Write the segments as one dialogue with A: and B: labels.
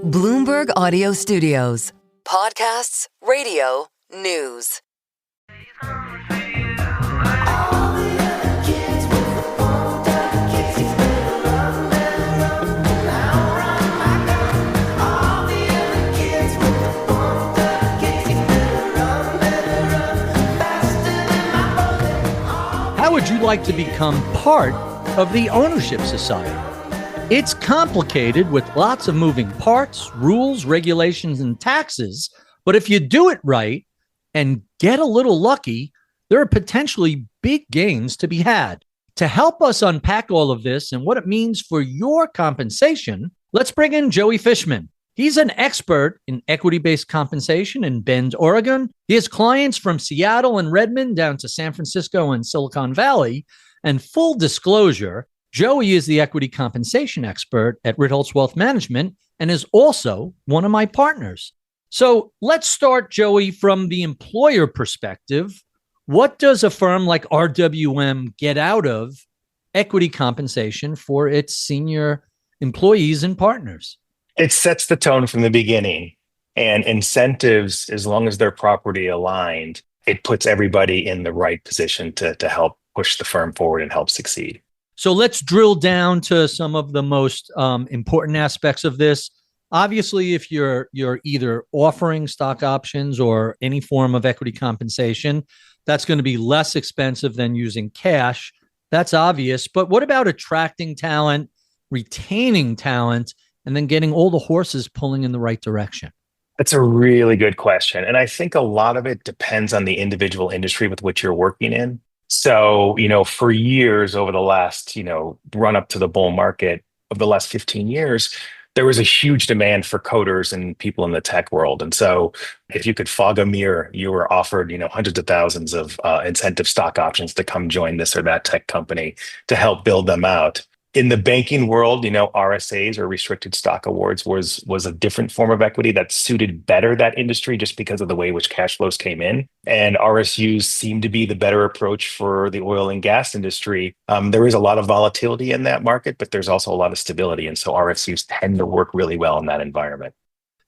A: Bloomberg Audio Studios. Podcasts, radio, news.
B: How would you like to become part of the ownership society? It's complicated with lots of moving parts, rules, regulations, and taxes. But if you do it right and get a little lucky, there are potentially big gains to be had. To help us unpack all of this and what it means for your compensation, let's bring in Joey Fishman. He's an expert in equity-based compensation in Bend, Oregon. He has clients from Seattle and Redmond down to San Francisco and Silicon Valley. And full disclosure, Joey is the equity compensation expert at Ritholtz Wealth Management and is also one of my partners. So let's start, Joey, from the employer perspective. What does a firm like RWM get out of equity compensation for its senior employees and partners?
C: It sets the tone from the beginning, and incentives, as long as they're properly aligned, it puts everybody in the right position to help push the firm forward and help succeed.
B: So let's drill down to some of the most important aspects of this. Obviously, if you're either offering stock options or any form of equity compensation, that's going to be less expensive than using cash. That's obvious. But what about attracting talent, retaining talent, and then getting all the horses pulling in the right direction?
C: That's a really good question. And I think a lot of it depends on the individual industry with which you're working in. So, for years over the last, run up to the bull market of the last 15 years, there was a huge demand for coders and people in the tech world. And so if you could fog a mirror, you were offered, hundreds of thousands of incentive stock options to come join this or that tech company to help build them out. In the banking world, RSAs or restricted stock awards was a different form of equity that suited better that industry just because of the way which cash flows came in. And RSUs seem to be the better approach for the oil and gas industry. There is a lot of volatility in that market, but there's also a lot of stability. And so RSUs tend to work really well in that environment.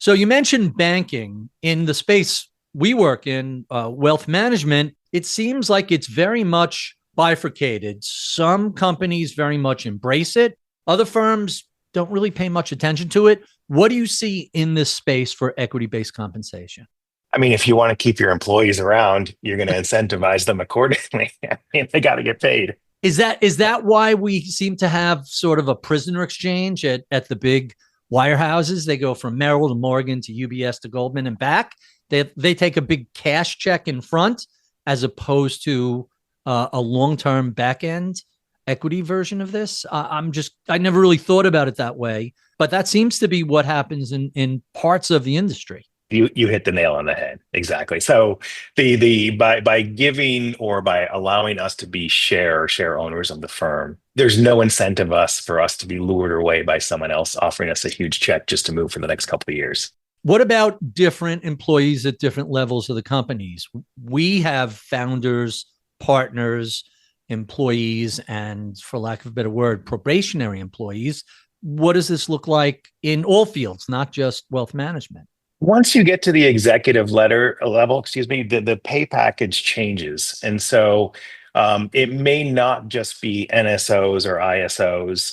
B: So you mentioned banking. In the space we work in, wealth management, it seems like it's very much bifurcated. Some companies very much embrace it. Other firms don't really pay much attention to it. What do you see in this space for equity-based compensation?
C: I mean, if you want to keep your employees around, you're going to incentivize them accordingly. They got to get paid.
B: Is that why we seem to have sort of a prisoner exchange at the big wirehouses? They go from Merrill to Morgan to UBS to Goldman and back. They take a big cash check in front as opposed to a long-term back-end equity version of this. I never really thought about it that way, but that seems to be what happens in parts of the industry.
C: You hit the nail on the head. Exactly. So by giving or by allowing us to be share owners of the firm, there's no incentive for us to be lured away by someone else offering us a huge check just to move for the next couple of years.
B: What about different employees at different levels of the companies? We have founders, partners, employees, and for lack of a better word, probationary employees. What does this look like in all fields, not just wealth management?
C: Once you get to the executive level, the pay package changes. And so it may not just be NSOs or ISOs.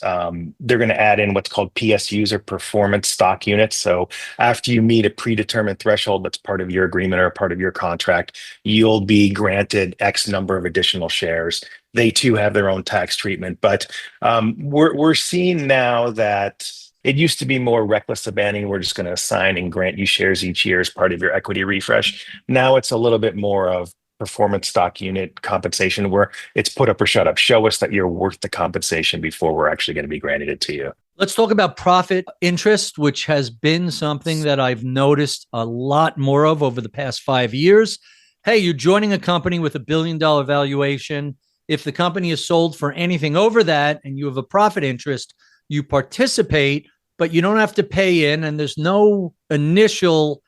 C: They're going to add in what's called PSUs or performance stock units. So after you meet a predetermined threshold that's part of your agreement or part of your contract, you'll be granted X number of additional shares. They too have their own tax treatment. But we're seeing now that it used to be more reckless abandon. We're just going to assign and grant you shares each year as part of your equity refresh. Now it's a little bit more of performance stock unit compensation where it's put up or shut up. Show us that you're worth the compensation before we're actually going to be granted it to you.
B: Let's talk about profit interest, which has been something that I've noticed a lot more of over the past 5 years. Hey, you're joining a company with $1 billion valuation. If the company is sold for anything over that and you have a profit interest, you participate, but you don't have to pay in, and there's no initial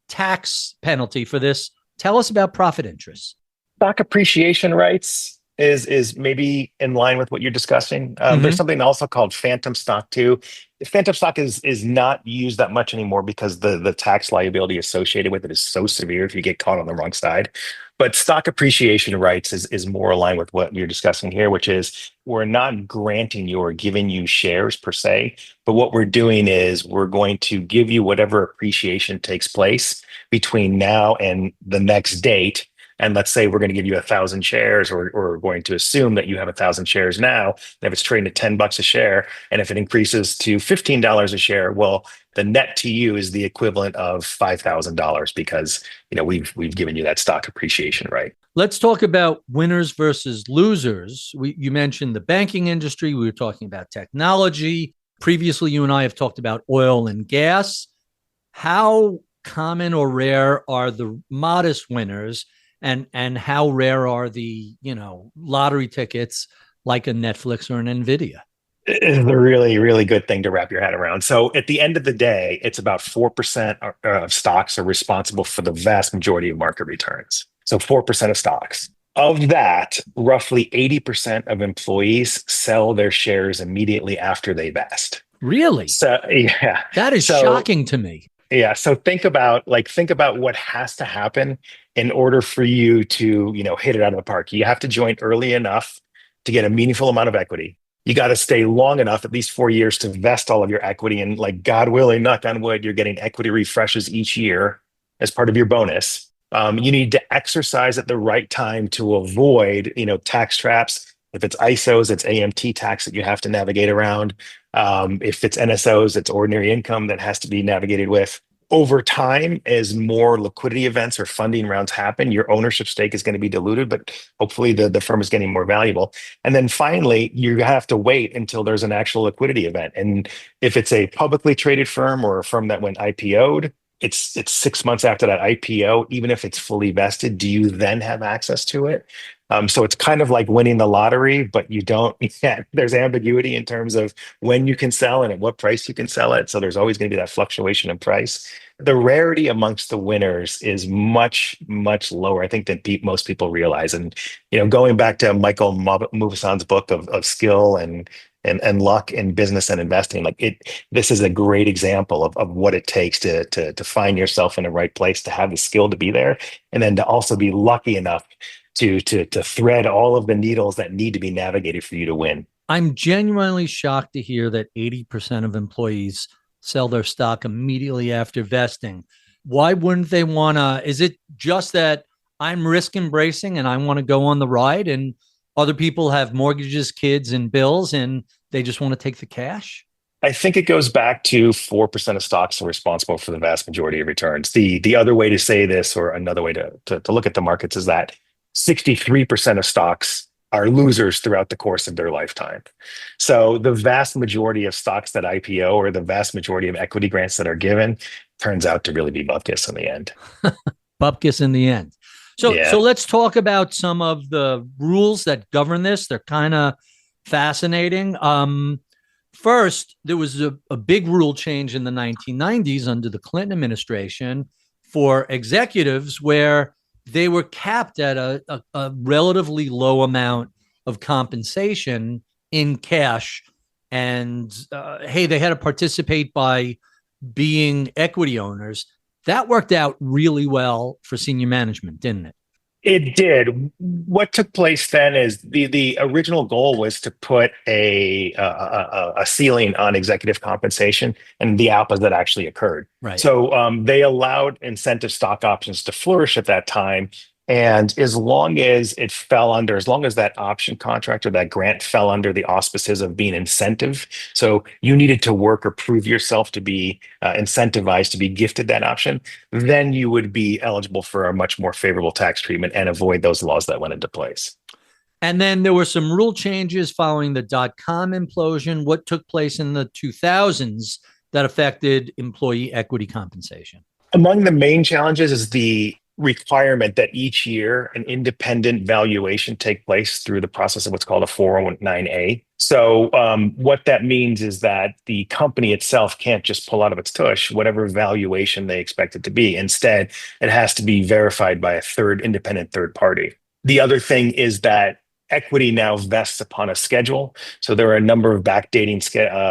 B: tax penalty for this. Tell us about profit interest.
C: Stock appreciation rights is maybe in line with what you're discussing. There's something also called phantom stock too. Phantom stock is not used that much anymore because the tax liability associated with it is so severe if you get caught on the wrong side. But stock appreciation rights is more aligned with what you're discussing here, which is we're not granting you or giving you shares per se, but what we're doing is we're going to give you whatever appreciation takes place between now and the next date. And let's say we're going to give you 1,000 shares, or we're going to assume that you have 1,000 shares now. And if it's trading at $10 a share, and if it increases to $15 a share, well, the net to you is the equivalent of $5,000 because we've given you that stock appreciation right.
B: Let's talk about winners versus losers. You mentioned the banking industry. We were talking about technology. Previously, you and I have talked about oil and gas. How common or rare are the modest winners? And how rare are the, lottery tickets like a Netflix or an Nvidia?
C: It's a really, really good thing to wrap your head around. So at the end of the day, it's about 4% of stocks are responsible for the vast majority of market returns. So 4% of stocks. Of that, roughly 80% of employees sell their shares immediately after they vest.
B: Really?
C: So yeah.
B: That is shocking to me.
C: Yeah. So think about what has to happen in order for you to, hit it out of the park. You have to join early enough to get a meaningful amount of equity. You got to stay long enough, at least 4 years, to vest all of your equity. And like God willing, knock on wood, you're getting equity refreshes each year as part of your bonus. You need to exercise at the right time to avoid, tax traps. If it's ISOs, it's AMT tax that you have to navigate around. If it's NSOs, it's ordinary income that has to be navigated with. Over time, as more liquidity events or funding rounds happen, your ownership stake is going to be diluted, but hopefully the firm is getting more valuable. And then finally, you have to wait until there's an actual liquidity event. And if it's a publicly traded firm or a firm that went IPO'd, it's 6 months after that IPO, even if it's fully vested, do you then have access to it? So it's kind of like winning the lottery, but you don't yet. There's ambiguity in terms of when you can sell and at what price you can sell it. So there's always going to be that fluctuation in price. The rarity amongst the winners is much, much lower, I think, than most people realize. And, going back to Michael Mauboussin's book of skill and luck in business and investing, this is a great example of what it takes to find yourself in the right place, to have the skill to be there, and then to also be lucky enough to thread all of the needles that need to be navigated for you to win.
B: I'm genuinely shocked to hear that 80% of employees sell their stock immediately after vesting. Why wouldn't they want to? Is it just that I'm risk embracing and I want to go on the ride, and other people have mortgages, kids, and bills, and they just want to take the cash?
C: I think it goes back to 4% of stocks are responsible for the vast majority of returns. The other way to say this, or another way to look at the markets, is that 63% of stocks are losers throughout the course of their lifetime. So the vast majority of stocks that IPO, or the vast majority of equity grants that are given, turns out to really be bupkis in the end.
B: Bupkis in the end. So let's talk about some of the rules that govern this. They're kind of fascinating. First, there was a big rule change in the 1990s under the Clinton administration for executives, where they were capped at a relatively low amount of compensation in cash. And they had to participate by being equity owners. That worked out really well for senior management, didn't it?
C: It did. What took place then is the original goal was to put a ceiling on executive compensation, and the opposite actually occurred.
B: Right.
C: So they allowed incentive stock options to flourish at that time. And as long as that option contract or that grant fell under the auspices of being incentive, so you needed to work or prove yourself to be incentivized to be gifted that option, then you would be eligible for a much more favorable tax treatment and avoid those laws that went into place.
B: And then there were some rule changes following the dot-com implosion. What took place in the 2000s that affected employee equity compensation?
C: Among the main challenges is the requirement that each year an independent valuation take place through the process of what's called a 409A. So what that means is that the company itself can't just pull out of its tush whatever valuation they expect it to be. Instead, it has to be verified by a independent third party. The other thing is that equity now vests upon a schedule. So there are a number of backdating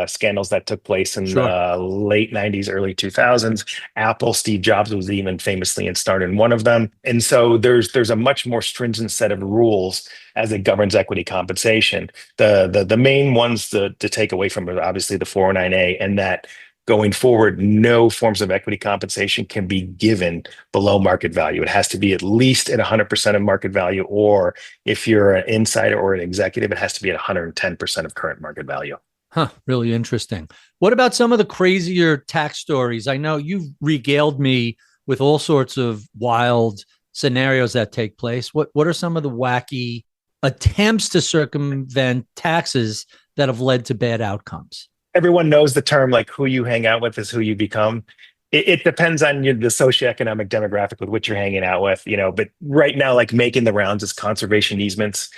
C: scandals that took place in
B: Sure.
C: the late 90s, early 2000s. Apple, Steve Jobs was even famously installed in one of them. And so there's a much more stringent set of rules as it governs equity compensation. The main ones to take away from it, obviously the 409A, and that going forward, no forms of equity compensation can be given below market value. It has to be at least at 100% of market value, or if you're an insider or an executive, it has to be at 110% of current market value.
B: Huh, really interesting. What about some of the crazier tax stories? I know you've regaled me with all sorts of wild scenarios that take place. What are some of the wacky attempts to circumvent taxes that have led to bad outcomes?
C: Everyone knows the term, like, who you hang out with is who you become. It depends on the socioeconomic demographic with which you're hanging out with, but right now, like, making the rounds is conservation easements.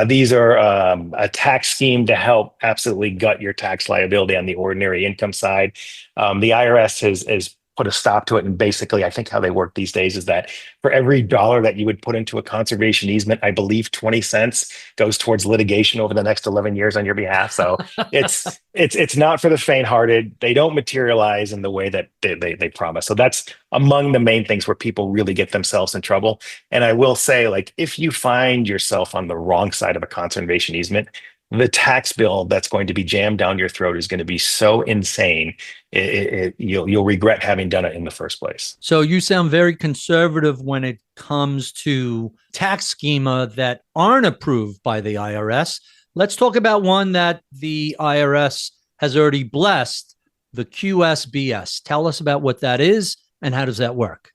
C: These are a tax scheme to help absolutely gut your tax liability on the ordinary income side. The IRS has put a stop to it. And basically, I think how they work these days is that for every dollar that you would put into a conservation easement, I believe 20 cents goes towards litigation over the next 11 years on your behalf. So it's not for the faint-hearted. They don't materialize in the way that they promise. So that's among the main things where people really get themselves in trouble. And I will say, like, if you find yourself on the wrong side of a conservation easement, the tax bill that's going to be jammed down your throat is going to be so insane, you'll regret having done it in the first place.
B: So you sound very conservative when it comes to tax schema that aren't approved by the IRS. Let's talk about one that the IRS has already blessed, the QSBS. Tell us about what that is and how does that work?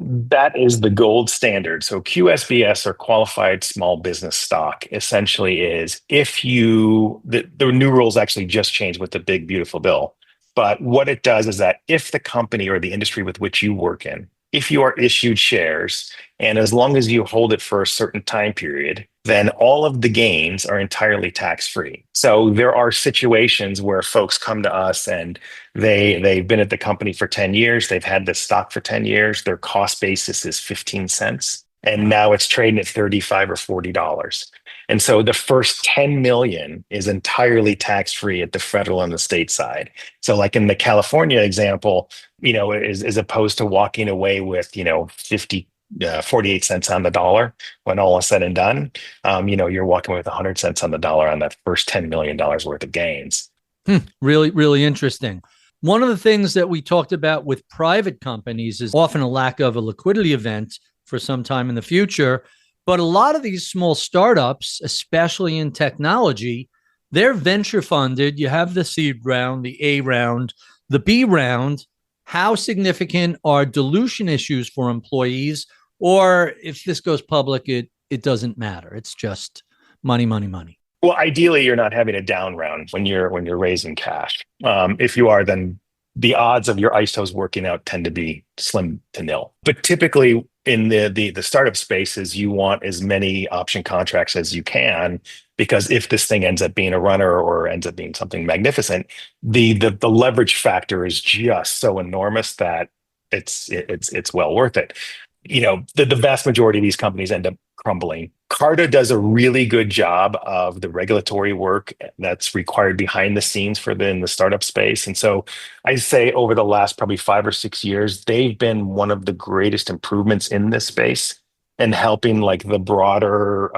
C: That is the gold standard. So QSBS, or qualified small business stock, essentially is the new rules actually just changed with the big, beautiful bill. But what it does is that if the company or the industry with which you work in, if you are issued shares, and as long as you hold it for a certain time period, then all of the gains are entirely tax-free. So there are situations where folks come to us and they've been at the company for 10 years, they've had this stock for 10 years, their cost basis is 15 cents, and now it's trading at $35 or $40. And so the first 10 million is entirely tax-free at the federal and the state side. So like in the California example, as opposed to walking away with, 48 cents on the dollar when all is said and done, you're walking away with 100 cents on the dollar on that first $10 million worth of gains.
B: Really, really interesting. One of the things that we talked about with private companies is often a lack of a liquidity event for some time in the future. But a lot of these small startups, especially in technology, they're venture funded. You have the seed round, the A round, the B round. How significant are dilution issues for employees? Or if this goes public, it doesn't matter. It's just money, money, money.
C: Well, ideally, you're not having a down round when you're raising cash. If you are, then the odds of your ISOs working out tend to be slim to nil. But typically in the startup spaces, you want as many option contracts as you can, because if this thing ends up being a runner or ends up being something magnificent, the leverage factor is just so enormous that it's well worth it. The vast majority of these companies end up crumbling. Carta does a really good job of the regulatory work that's required behind the scenes in the startup space. And so I say over the last probably 5 or 6 years, they've been one of the greatest improvements in this space and helping like the broader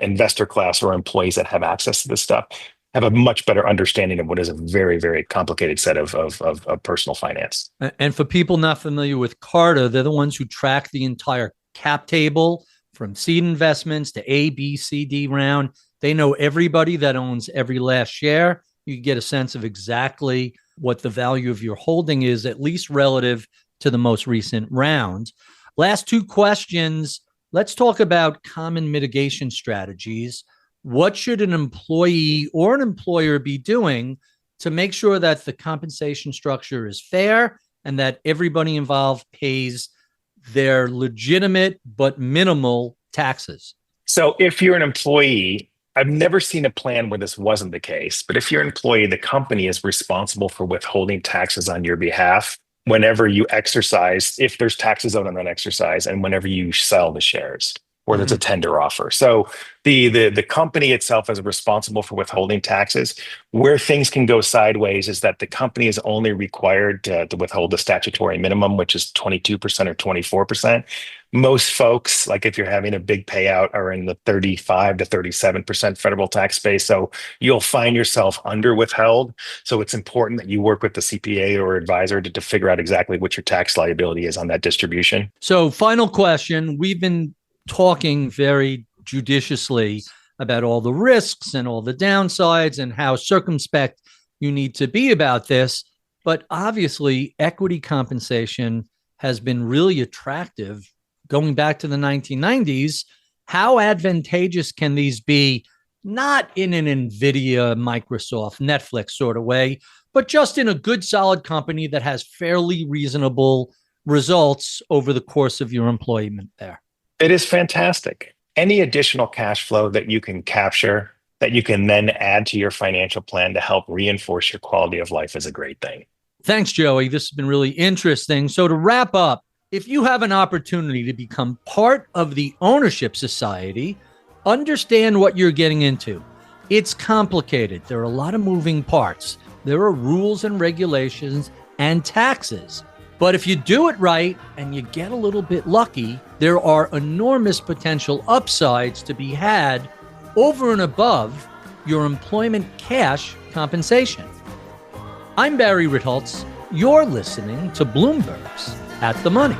C: investor class or employees that have access to this stuff have a much better understanding of what is a very, very complicated set of personal finance.
B: And for people not familiar with Carta, they're the ones who track the entire cap table from seed investments to A, B, C, D round. They know everybody that owns every last share. You get a sense of exactly what the value of your holding is, at least relative to the most recent round. Last 2 questions. Let's talk about common mitigation strategies. What should an employee or an employer be doing to make sure that the compensation structure is fair and that everybody involved pays their legitimate but minimal taxes?
C: So if you're an employee, I've never seen a plan where this wasn't the case, but if you're an employee, the company is responsible for withholding taxes on your behalf whenever you exercise, if there's taxes owed on that exercise, and whenever you sell the shares. or there's a tender offer. So the company itself is responsible for withholding taxes. Where things can go sideways is that the company is only required to withhold the statutory minimum, which is 22% or 24%. Most folks, like if you're having a big payout, are in the 35 to 37% federal tax space. So you'll find yourself under withheld. So it's important that you work with the CPA or advisor to figure out exactly what your tax liability is on that distribution.
B: So final question. We've been talking very judiciously about all the risks and all the downsides and how circumspect you need to be about this. But obviously, equity compensation has been really attractive going back to the 1990s. How advantageous can these be, not in an NVIDIA, Microsoft, Netflix sort of way, but just in a good, solid company that has fairly reasonable results over the course of your employment there?
C: It is fantastic. Any additional cash flow that you can capture that you can then add to your financial plan to help reinforce your quality of life is a great thing.
B: Thanks, Joey. This has been really interesting. So to wrap up, if you have an opportunity to become part of the ownership society, understand what you're getting into. It's complicated. There are a lot of moving parts. There are rules and regulations and taxes. But if you do it right and you get a little bit lucky, there are enormous potential upsides to be had over and above your employment cash compensation. I'm Barry Ritholtz. You're listening to Bloomberg's At the Money.